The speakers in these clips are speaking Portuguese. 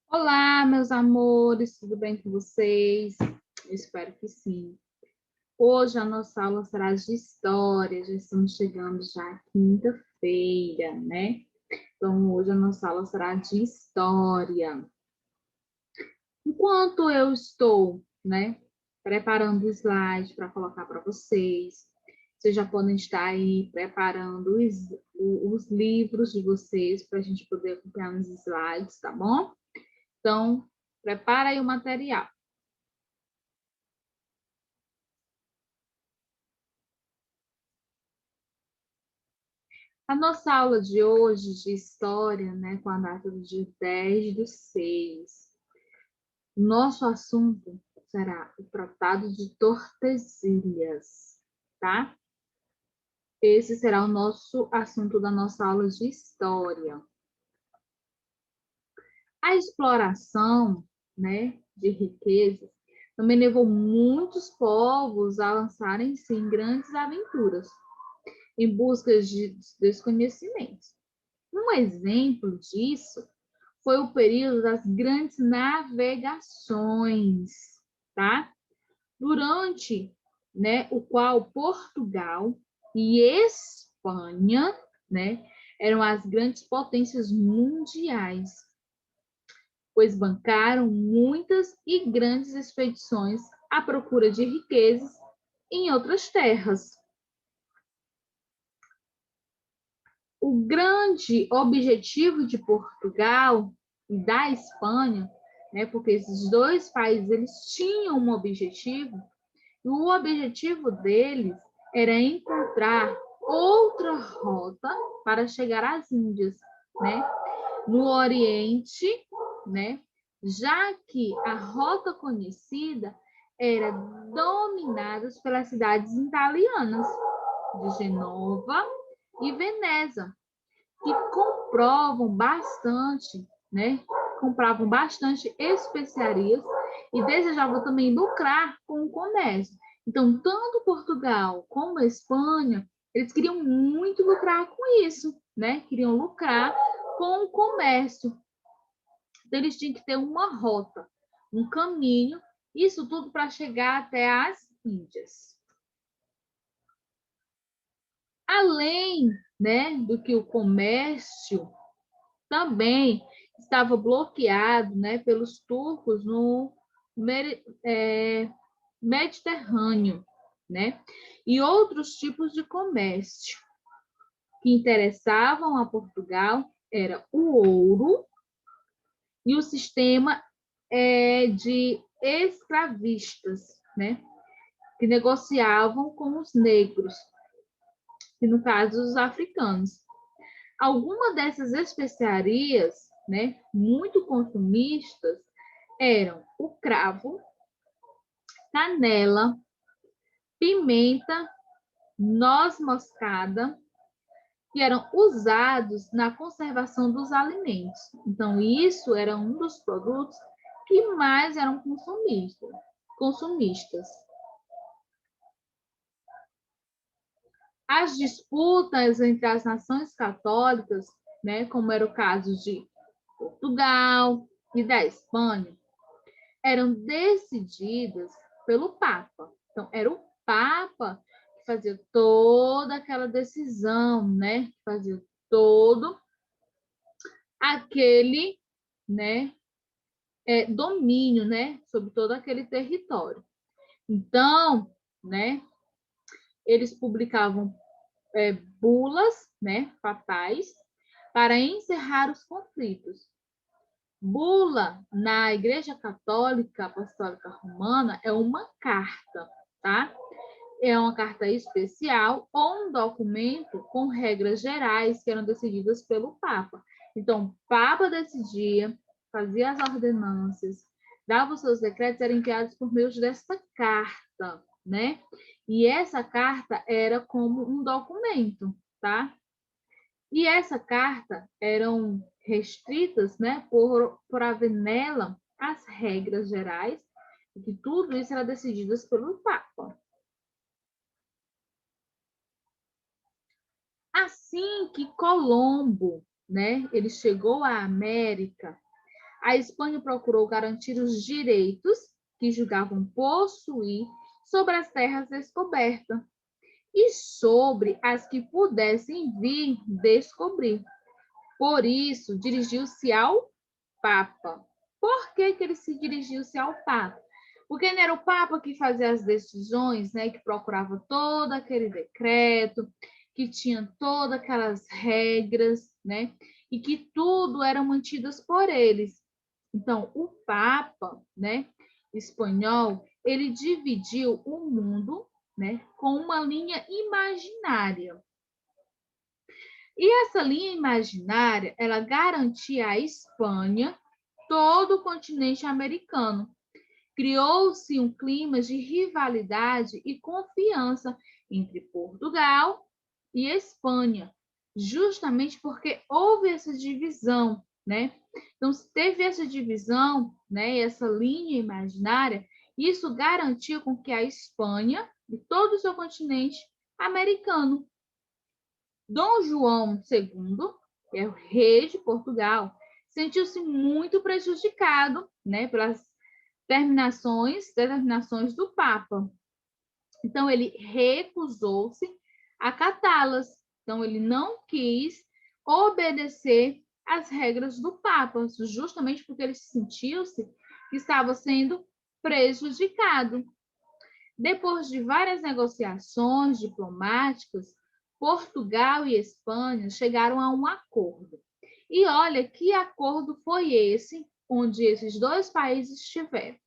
Olá, meus amores, tudo bem com vocês? Eu espero que sim. Hoje a nossa aula será de história, já estamos chegando já à quinta-feira, né? Então, hoje a nossa aula será de história. Enquanto eu estou, né, preparando o slide para colocar para vocês já podem estar aí preparando os livros de vocês para a gente poder acompanhar nos slides, tá bom? Então, prepara aí o material. A nossa aula de hoje de história, né, com a data do dia 10/6, o nosso assunto será o Tratado de Tordesilhas, tá? Esse será o nosso assunto da nossa aula de história. A exploração, né, de riquezas também levou muitos povos a lançarem-se em grandes aventuras, em busca de desconhecimentos. Um exemplo disso foi o período das grandes navegações, tá? Durante, né, o qual Portugal e Espanha, né, eram as grandes potências mundiais, pois bancaram muitas e grandes expedições à procura de riquezas em outras terras. O grande objetivo de Portugal e da Espanha, né, porque esses dois países eles tinham um objetivo, e o objetivo deles era encontrar outra rota para chegar às Índias, né, no Oriente, né, já que a rota conhecida era dominada pelas cidades italianas de Genova e Veneza, que compravam bastante especiarias e desejavam também lucrar com o comércio. Então, tanto Portugal como a Espanha, eles queriam muito lucrar com isso, né? Queriam lucrar com o comércio. Então, eles tinham que ter uma rota, um caminho, isso tudo para chegar até as Índias. Além, né, do que o comércio também estava bloqueado, né, pelos turcos no Mediterrâneo, né, e outros tipos de comércio que interessavam a Portugal era o ouro e o sistema de escravistas, né, que negociavam com os negros, que no caso os africanos. Algumas dessas especiarias, né, muito consumistas, eram o cravo, canela, pimenta, noz moscada, que eram usados na conservação dos alimentos. Então, isso era um dos produtos que mais eram consumistas. As disputas entre as nações católicas, né, como era o caso de Portugal e da Espanha, eram decididas pelo Papa. Então, era o Papa que fazia toda aquela decisão, né? Fazia todo aquele, né, domínio, né, sobre todo aquele território. Então, né, eles publicavam bulas, né, papais, para encerrar os conflitos. Bula na Igreja Católica Apostólica Romana é uma carta, tá? É uma carta especial ou um documento com regras gerais que eram decididas pelo Papa. Então, o Papa decidia, fazia as ordenanças, dava os seus decretos, eram enviados por meio dessa carta, né? E essa carta era como um documento, tá? E essa carta eram restritas, né, por haver nela as regras gerais, e que tudo isso era decidido pelo Papa. Assim que Colombo, né, ele chegou à América, a Espanha procurou garantir os direitos que julgavam possuir sobre as terras descobertas e sobre as que pudessem vir descobrir. Por isso, dirigiu-se ao Papa. Por que ele se dirigiu-se ao Papa? Porque não era o Papa que fazia as decisões, né, que procurava todo aquele decreto, que tinha todas aquelas regras, né, e que tudo eram mantidas por eles. Então, o Papa, né, espanhol, ele dividiu o mundo, né, com uma linha imaginária. E essa linha imaginária, ela garantia à Espanha todo o continente americano. Criou-se um clima de rivalidade e confiança entre Portugal e Espanha, justamente porque houve essa divisão, né? Então, se teve essa divisão, né, essa linha imaginária, isso garantiu com que a Espanha e todo o seu continente americano. Dom João II, que é o rei de Portugal, sentiu-se muito prejudicado, né, pelas determinações do Papa. Então, ele recusou-se a acatá-las. Então, ele não quis obedecer às regras do Papa, justamente porque ele sentiu-se que estava sendo prejudicado. Depois de várias negociações diplomáticas, Portugal e Espanha chegaram a um acordo. E olha que acordo foi esse, onde esses dois países estiveram.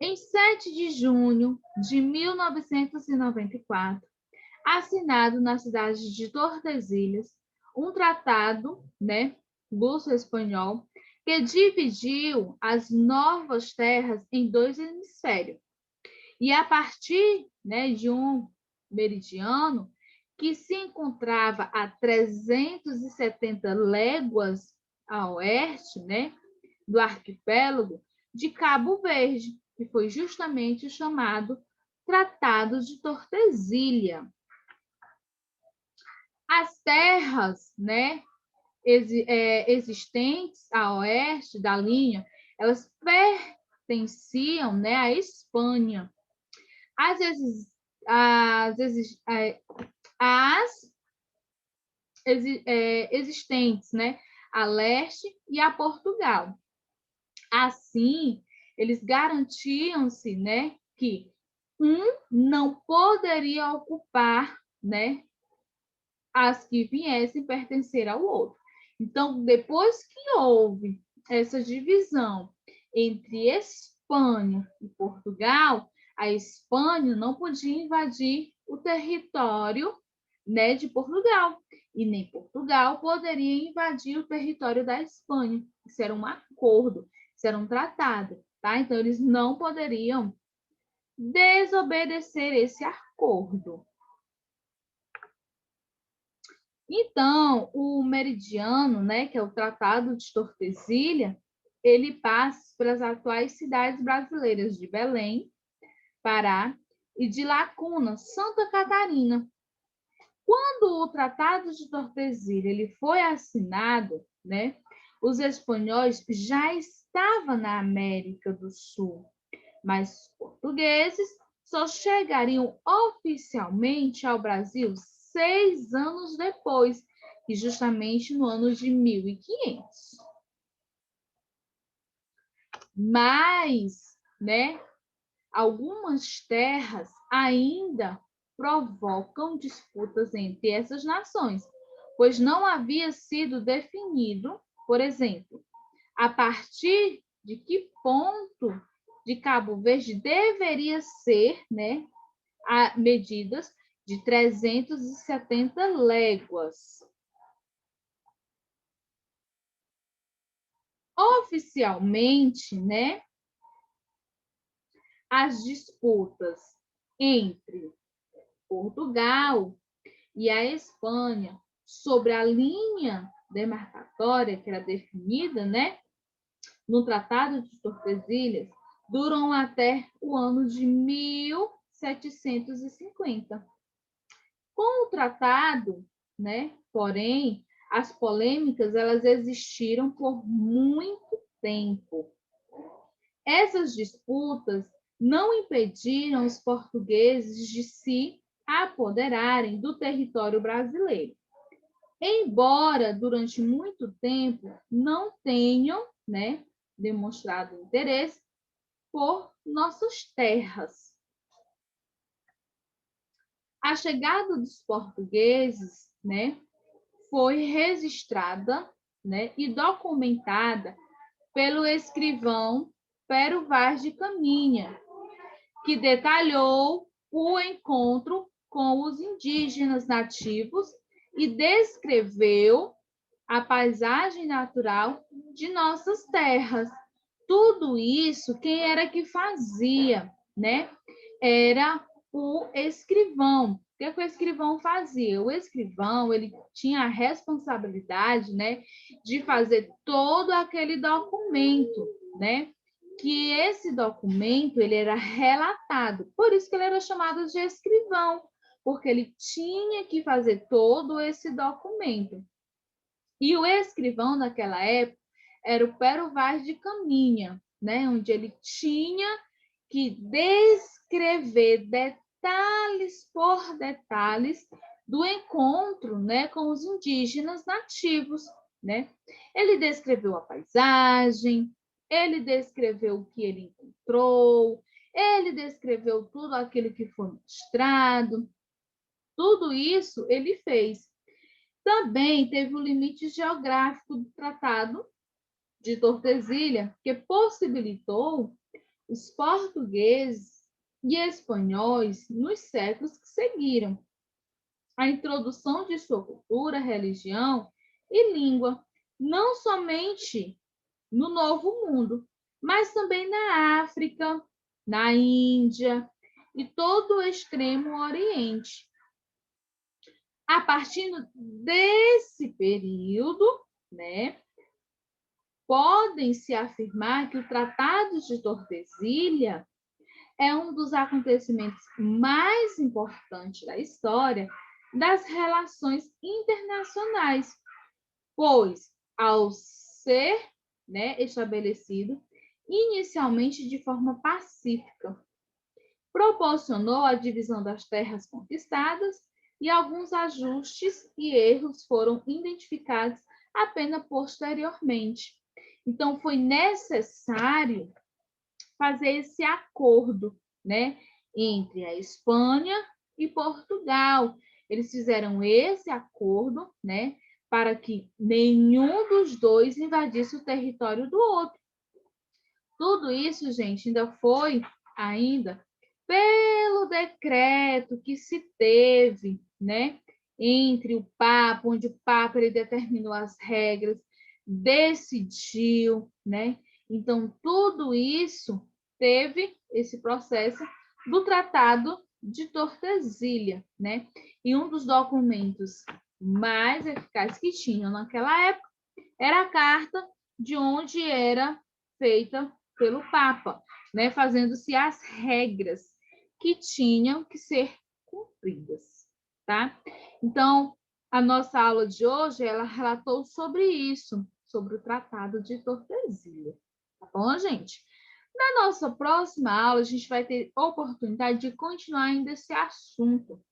Em 7 de junho de 1994, assinado na cidade de Tordesilhas, um tratado, né, luso-espanhol, que dividiu as novas terras em dois hemisférios. E a partir, né, de um meridiano que se encontrava a 370 léguas a oeste, né, do arquipélago de Cabo Verde, que foi justamente o chamado Tratado de Tordesilha. As terras, né, existentes a oeste da linha, elas pertenciam, né, à Espanha. As existentes, né, a leste e a Portugal. Assim, eles garantiam-se, né, que um não poderia ocupar, né, as que viessem pertencer ao outro. Então, depois que houve essa divisão entre Espanha e Portugal, a Espanha não podia invadir o território, né, de Portugal, e nem Portugal poderia invadir o território da Espanha. Isso era um acordo, isso era um tratado, tá? Então, eles não poderiam desobedecer esse acordo. Então, o meridiano, né, que é o Tratado de Tordesilha, ele passa pelas atuais cidades brasileiras de Belém, Pará, e de Lacuna, Santa Catarina. Quando o Tratado de Tordesilha ele foi assinado, né, os espanhóis já estavam na América do Sul, mas os portugueses só chegariam oficialmente ao Brasil 6 anos depois, e justamente no ano de 1500. Mas, né, algumas terras ainda provocam disputas entre essas nações, pois não havia sido definido, por exemplo, a partir de que ponto de Cabo Verde deveria ser, né, medidas de 370 léguas. Oficialmente, né, as disputas entre Portugal e a Espanha sobre a linha demarcatória que era definida, né, no Tratado de Tordesilhas, duram até o ano de 1750. Com o tratado, né, porém, as polêmicas elas existiram por muito tempo. Essas disputas não impediram os portugueses de se apoderarem do território brasileiro, embora durante muito tempo não tenham, né, demonstrado interesse por nossas terras. A chegada dos portugueses, né, foi registrada, né, e documentada pelo escrivão Pero Vaz de Caminha, que detalhou o encontro com os indígenas nativos e descreveu a paisagem natural de nossas terras. Tudo isso, quem era que fazia, né? Era o escrivão. O que o escrivão fazia? O escrivão, ele tinha a responsabilidade, né, de fazer todo aquele documento, né? Que esse documento, ele era relatado. Por isso que ele era chamado de escrivão, porque ele tinha que fazer todo esse documento. E o escrivão naquela época era o Pero Vaz de Caminha, né? Onde ele tinha que descrever detalhes por detalhes do encontro, né, com os indígenas nativos, né? Ele descreveu a paisagem, ele descreveu o que ele encontrou, ele descreveu tudo aquilo que foi mostrado, tudo isso ele fez. Também teve o limite geográfico do Tratado de Tordesilhas, que possibilitou os portugueses e espanhóis nos séculos que seguiram a introdução de sua cultura, religião e língua, não somente no Novo Mundo, mas também na África, na Índia e todo o extremo Oriente. A partir desse período, né, podem-se afirmar que o Tratado de Tordesilhas é um dos acontecimentos mais importantes da história das relações internacionais, pois, ao ser, né, estabelecido inicialmente de forma pacífica, proporcionou a divisão das terras conquistadas e alguns ajustes e erros foram identificados apenas posteriormente. Então, foi necessário fazer esse acordo, né, entre a Espanha e Portugal. Eles fizeram esse acordo, né, para que nenhum dos dois invadisse o território do outro. Tudo isso, gente, ainda pelo decreto que se teve, né, entre o Papa, onde o Papa ele determinou as regras, decidiu, né? Então, tudo isso teve esse processo do Tratado de Tordesilhas, né? E um dos documentos mais eficazes que tinham naquela época era a carta de onde era feita pelo Papa, né? Fazendo-se as regras que tinham que ser cumpridas, tá? Então, a nossa aula de hoje, ela relatou sobre isso, sobre o Tratado de Tordesilhas, tá bom, gente? Na nossa próxima aula, a gente vai ter oportunidade de continuar ainda esse assunto.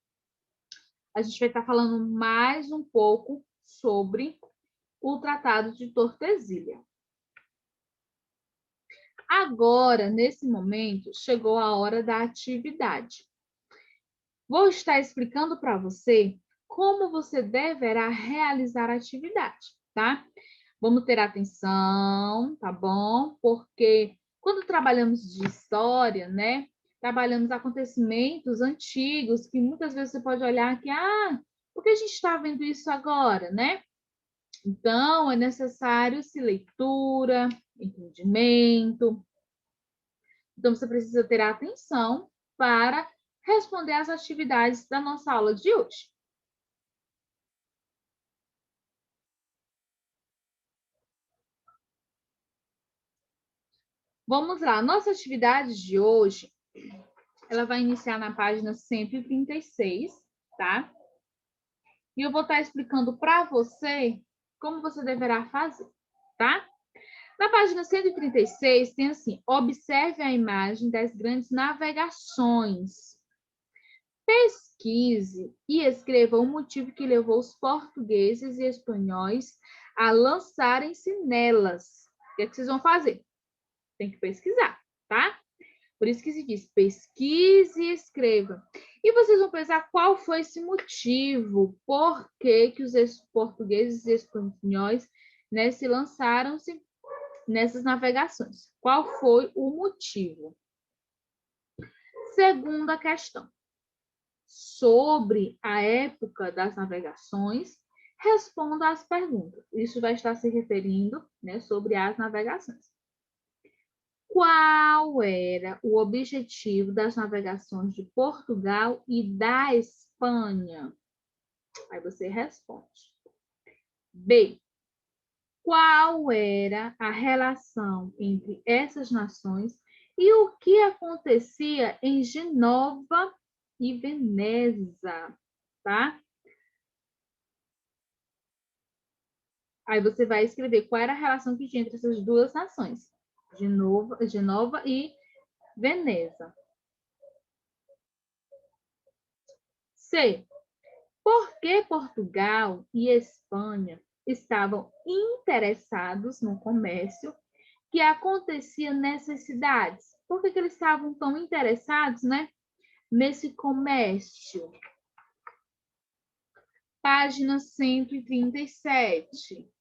A gente vai estar falando mais um pouco sobre o Tratado de Tordesilhas. Agora, nesse momento, chegou a hora da atividade. Vou estar explicando para você como você deverá realizar a atividade, tá? Vamos ter atenção, tá bom? Porque quando trabalhamos de história, né? Trabalhamos acontecimentos antigos que muitas vezes você pode olhar que, por que a gente está vendo isso agora, né? Então, é necessário leitura, entendimento. Então, você precisa ter atenção para responder às atividades da nossa aula de hoje. Vamos lá, nossa atividade de hoje, ela vai iniciar na página 136, tá? E eu vou estar explicando para você como você deverá fazer, tá? Na página 136, tem assim: observe a imagem das grandes navegações. Pesquise e escreva o motivo que levou os portugueses e espanhóis a lançarem-se nelas. O que é que vocês vão fazer? Tem que pesquisar, tá? Por isso que se diz pesquise e escreva. E vocês vão pensar qual foi esse motivo, por que os portugueses e espanhóis, né, se lançaram-se nessas navegações. Qual foi o motivo? Segunda questão. Sobre a época das navegações, responda às perguntas. Isso vai estar se referindo, né, sobre as navegações. Qual era o objetivo das navegações de Portugal e da Espanha? Aí você responde. B. Qual era a relação entre essas nações e o que acontecia em Genova e Veneza, tá? Aí você vai escrever qual era a relação que tinha entre essas duas nações, Genova e Veneza. C. Por que Portugal e Espanha estavam interessados no comércio que acontecia nessas cidades? Por que eles estavam tão interessados, né, nesse comércio? Página 137.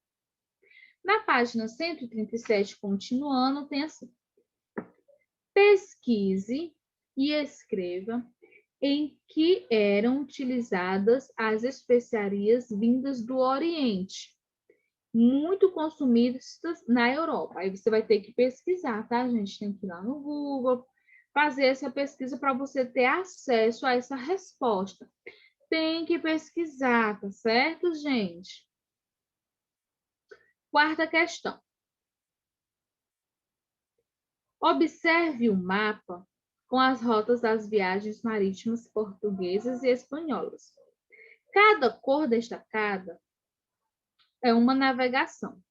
Na página 137, continuando, tem assim: pesquise e escreva em que eram utilizadas as especiarias vindas do Oriente, muito consumidas na Europa. Aí você vai ter que pesquisar, tá, gente? Tem que ir lá no Google, fazer essa pesquisa para você ter acesso a essa resposta. Tem que pesquisar, tá certo, gente? Quarta questão. Observe o mapa com as rotas das viagens marítimas portuguesas e espanholas. Cada cor destacada é uma navegação.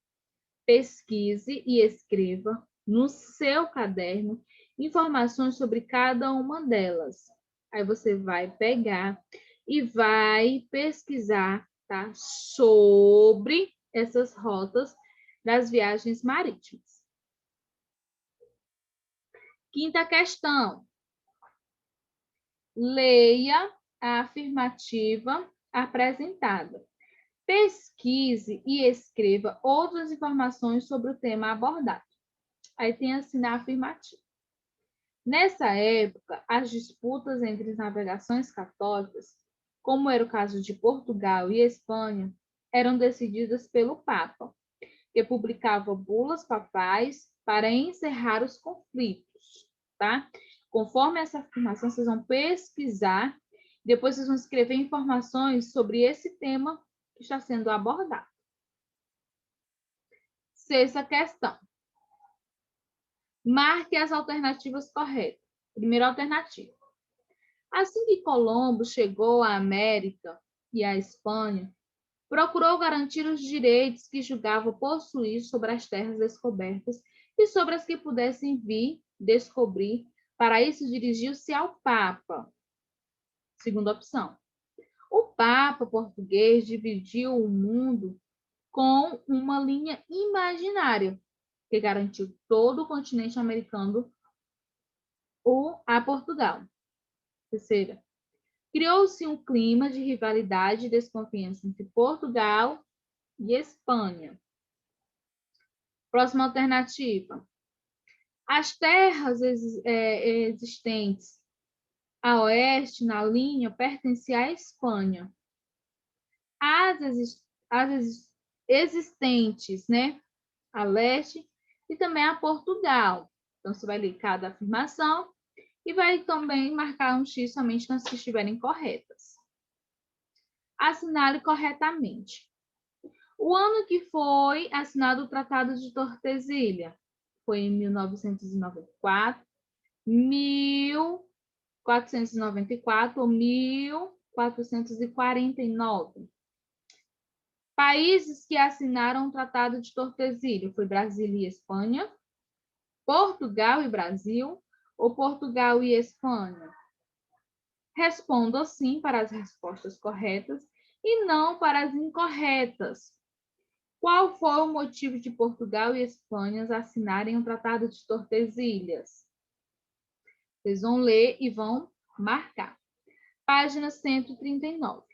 Pesquise e escreva no seu caderno informações sobre cada uma delas. Aí você vai pegar e vai pesquisar, tá, sobre essas rotas das viagens marítimas. Quinta questão. Leia a afirmativa apresentada. Pesquise e escreva outras informações sobre o tema abordado. Aí tem assim na afirmativa. Nessa época, as disputas entre as navegações católicas, como era o caso de Portugal e Espanha, eram decididas pelo Papa, que publicava bulas papais para encerrar os conflitos, tá? Conforme essa afirmação, vocês vão pesquisar, depois vocês vão escrever informações sobre esse tema que está sendo abordado. Sexta questão. Marque as alternativas corretas. Primeira alternativa. Assim que Colombo chegou à América e à Espanha, procurou garantir os direitos que julgava possuir sobre as terras descobertas e sobre as que pudessem vir descobrir. Para isso, dirigiu-se ao Papa. Segunda opção. O Papa português dividiu o mundo com uma linha imaginária que garantiu todo o continente americano a Portugal. Terceira, criou-se um clima de rivalidade e desconfiança entre Portugal e Espanha. Próxima alternativa. As terras existentes a oeste na linha pertenciam à Espanha. As existentes, né, a leste e também a Portugal. Então, você vai ler cada afirmação e vai também marcar um X somente nas que estiverem corretas. Assinale corretamente. O ano que foi assinado o Tratado de Tordesilhas foi em 1994, 1494 ou 1449. Países que assinaram o Tratado de Tordesilhas foi Brasil e Espanha, Portugal e Brasil ou Portugal e Espanha? Responda sim para as respostas corretas e não para as incorretas. Qual foi o motivo de Portugal e Espanha assinarem o Tratado de Tordesilhas? Vocês vão ler e vão marcar. Página 139.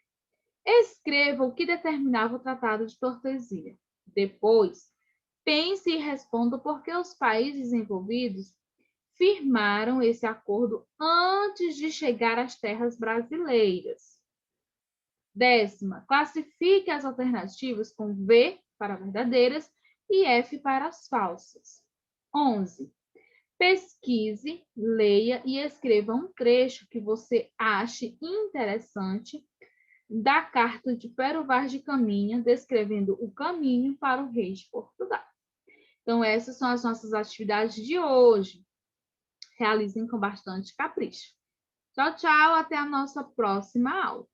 Escreva o que determinava o Tratado de Tordesilhas. Depois, pense e responda por que os países envolvidos firmaram esse acordo antes de chegar às terras brasileiras. 10ª, classifique as alternativas com V para verdadeiras e F para as falsas. 11. Pesquise, leia e escreva um trecho que você ache interessante da carta de Pero Vaz de Caminha, descrevendo o caminho para o rei de Portugal. Então, essas são as nossas atividades de hoje. Realizem com bastante capricho. Tchau, tchau. Até a nossa próxima aula.